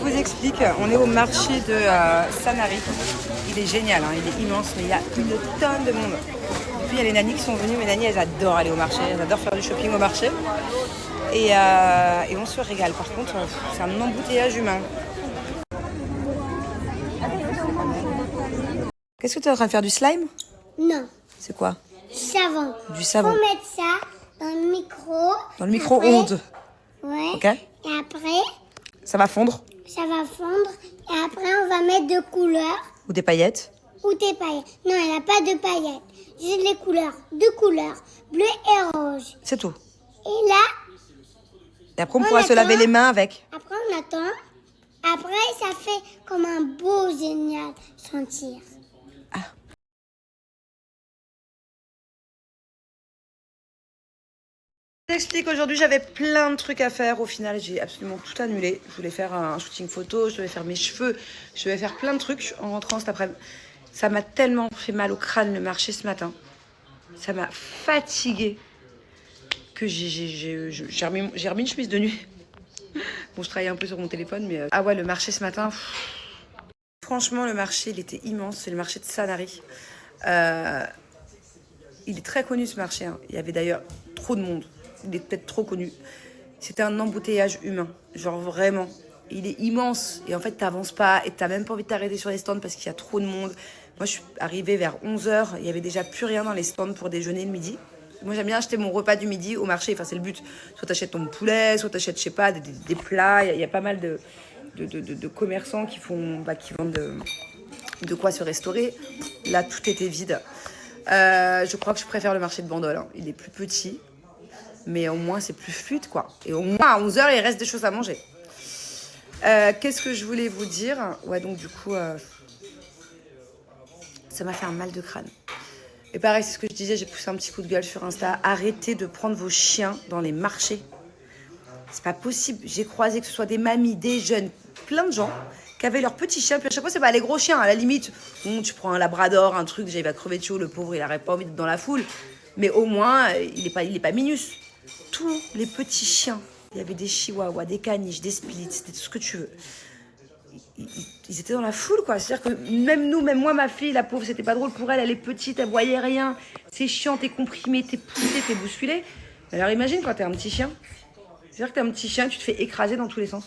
je vous explique, on est au marché de Sanary. Il est génial, hein, il est immense, mais il y a une tonne de monde. Et puis il y a les nannies qui sont venues. Mes nannies, elles adorent aller au marché, elles adorent faire du shopping au marché. Et on se régale. Par contre, c'est un embouteillage humain. Qu'est-ce que tu es en train de faire, du slime? Non. C'est quoi? Savon. Du savon. Faut mettre ça dans le micro. Dans le micro-ondes. Ouais. Ok. Et après, Ça va fondre? ça va fondre. Et après, on va mettre de couleurs Ou des paillettes? ou des paillettes. Non, elle n'a pas de paillettes. Juste les couleurs. Deux couleurs. Bleu et rouge. C'est tout. Et là, Et après, on pourra se laver les mains avec. après, on attend. Après, ça fait comme un beau génial sentir. Je t'explique, aujourd'hui j'avais plein de trucs à faire. Au final, j'ai absolument tout annulé. Je voulais faire un shooting photo, je devais faire mes cheveux, je devais faire plein de trucs en rentrant cet après-midi. Ça m'a tellement fait mal au crâne le marché ce matin. Ça m'a fatiguée que j'ai remis une chemise de nuit. Bon, je travaillais un peu sur mon téléphone, mais... Ah ouais, le marché ce matin... Franchement, le marché, il était immense. C'est le marché de Sanary. Il est très connu, ce marché, hein. Il y avait d'ailleurs trop de monde. Il est peut-être trop connu. C'était un embouteillage humain. Genre vraiment. Il est immense. Et en fait, t'avances pas. Et t'as même pas envie de t'arrêter sur les stands parce qu'il y a trop de monde. Moi, je suis arrivée vers 11h. Il y avait déjà plus rien dans les stands pour déjeuner le midi. Moi, j'aime bien acheter mon repas du midi au marché. Enfin, c'est le but. Soit t'achètes ton poulet, soit t'achètes, je sais pas, des plats. Il y a pas mal de commerçants qui vendent de quoi se restaurer. Là, tout était vide. Je crois que je préfère le marché de Bandol, hein. Il est plus petit, mais au moins c'est plus fluide, quoi. Et au moins à 11h, il reste des choses à manger. Qu'est-ce que je voulais vous dire? Ouais, donc du coup, ça m'a fait un mal de crâne. Et pareil, c'est ce que je disais, j'ai poussé un petit coup de gueule sur Insta. Arrêtez de prendre vos chiens dans les marchés. C'est pas possible. J'ai croisé que ce soit des mamies, des jeunes, plein de gens qui avaient leurs petits chiens. Puis à chaque fois, c'est pas les gros chiens. À la limite, bon, tu prends un labrador, un truc, il va crever de chaud, le pauvre, il n'aurait pas envie d'être dans la foule. Mais au moins, il est pas minus. Tous les petits chiens. Il y avait des chihuahuas, des caniches, des splits, c'était tout ce que tu veux. Ils étaient dans la foule, quoi. C'est-à-dire que même nous, même moi, ma fille, la pauvre, c'était pas drôle pour elle. Elle est petite, elle voyait rien. C'est chiant, t'es comprimé, t'es poussé, t'es bousculé. Alors imagine quand t'es un petit chien. C'est-à-dire que t'es un petit chien, tu te fais écraser dans tous les sens.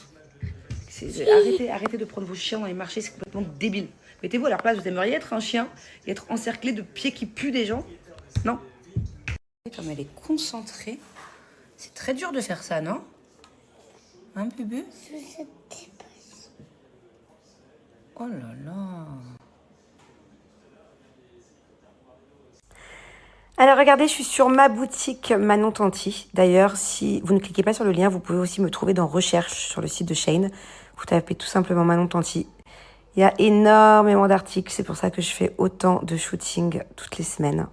Arrêtez de prendre vos chiens dans les marchés, c'est complètement débile. Mettez-vous à leur place, vous aimeriez être un chien et être encerclé de pieds qui puent des gens? Non. Comme elle est concentrée, c'est très dur de faire ça, non? Hein, bébé? Oh là là. Alors regardez, je suis sur ma boutique Manon Tanti. D'ailleurs, si vous ne cliquez pas sur le lien, vous pouvez aussi me trouver dans recherche sur le site de Shein. Vous tapez tout simplement Manon Tanti. Il y a énormément d'articles, c'est pour ça que je fais autant de shootings toutes les semaines.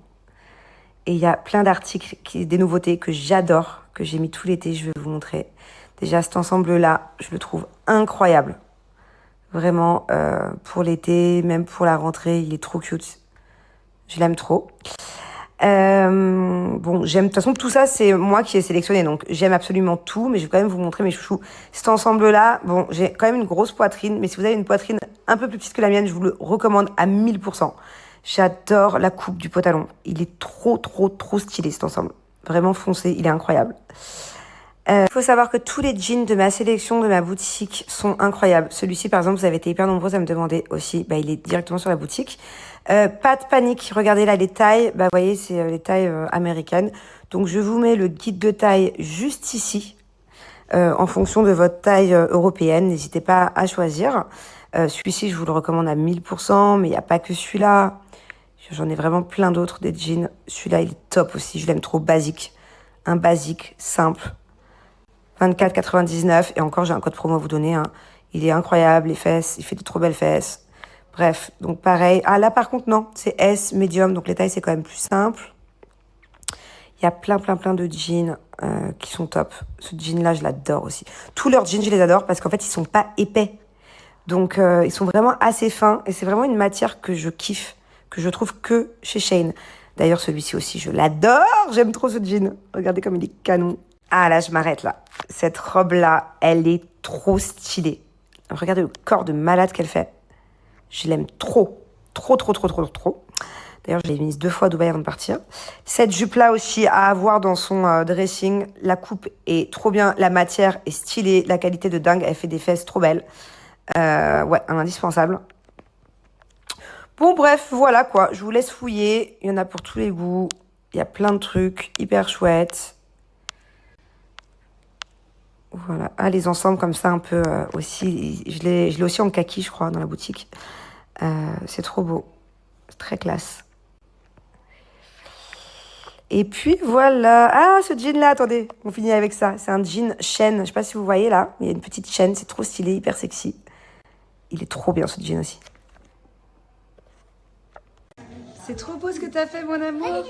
Et il y a plein d'articles, des nouveautés que j'adore, que j'ai mis tout l'été, je vais vous montrer. Déjà, cet ensemble-là, je le trouve incroyable. Vraiment, pour l'été, même pour la rentrée, il est trop cute. Je l'aime trop. Bon, j'aime, de toute façon, tout ça, c'est moi qui ai sélectionné, donc j'aime absolument tout, mais je vais quand même vous montrer mes chouchous. Cet ensemble-là, bon, j'ai quand même une grosse poitrine, mais si vous avez une poitrine un peu plus petite que la mienne, je vous le recommande à 1000%. J'adore la coupe du pantalon. Il est trop stylé, cet ensemble. Vraiment foncé, il est incroyable. Il faut savoir que tous les jeans de ma sélection, de ma boutique, sont incroyables. Celui-ci, par exemple, vous avez été hyper nombreux à me demander aussi. Bah, il est directement sur la boutique. Pas de panique. Regardez là, les tailles. Bah, vous voyez, c'est les tailles américaines. Donc, je vous mets le guide de taille juste ici. En fonction de votre taille européenne. N'hésitez pas à choisir. Celui-ci, je vous le recommande à 1000%. Mais il n'y a pas que celui-là. J'en ai vraiment plein d'autres, des jeans. Celui-là, il est top aussi. Je l'aime trop basique. Un basique, simple. 24,99 et encore j'ai un code promo à vous donner, hein. Il est incroyable, les fesses, il fait de trop belles fesses. Bref, donc pareil. Ah là par contre non, c'est S, medium, donc les tailles c'est quand même plus simple. Il y a plein de jeans qui sont top. Ce jean là je l'adore aussi. Tous leurs jeans je les adore parce qu'en fait ils sont pas épais. Donc ils sont vraiment assez fins et c'est vraiment une matière que je kiffe, que je trouve que chez Shein. D'ailleurs celui-ci aussi je l'adore, j'aime trop ce jean. Regardez comme il est canon. Ah là, je m'arrête là. Cette robe-là, elle est trop stylée. Regardez le corps de malade qu'elle fait. Je l'aime trop. Trop. D'ailleurs, je l'ai mise 2 fois à Dubaï avant de partir. Cette jupe-là aussi à avoir dans son dressing. La coupe est trop bien. La matière est stylée. La qualité de dingue. Elle fait des fesses trop belles. Ouais, un indispensable. Bon, bref, voilà quoi. Je vous laisse fouiller. Il y en a pour tous les goûts. Il y a plein de trucs hyper chouettes. Voilà. Ah, les ensembles comme ça, un peu aussi. Je l'ai aussi en kaki, je crois, dans la boutique. C'est trop beau. C'est très classe. Et puis voilà. Ah, ce jean là, attendez, on finit avec ça. C'est un jean chaîne. Je sais pas si vous voyez là, mais il y a une petite chaîne. C'est trop stylé, hyper sexy. Il est trop bien ce jean aussi. C'est trop beau ce que t'as fait, mon amour.